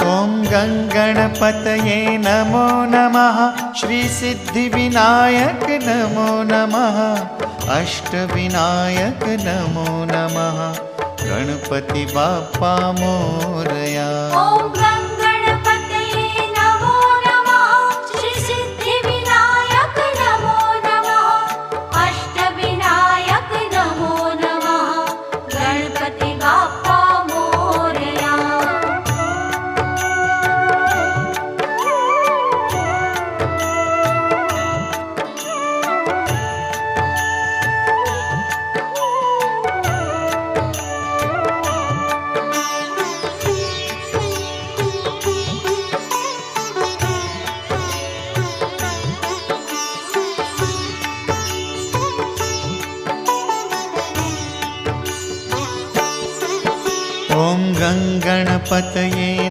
ॐ गङ्गणपतये नमो नमः। श्रीसिद्धिविनायक नमो नमः। अष्टविनायक नमो नमः। गणपति बाप्पा मोरया। ॐ गङ्गणपतये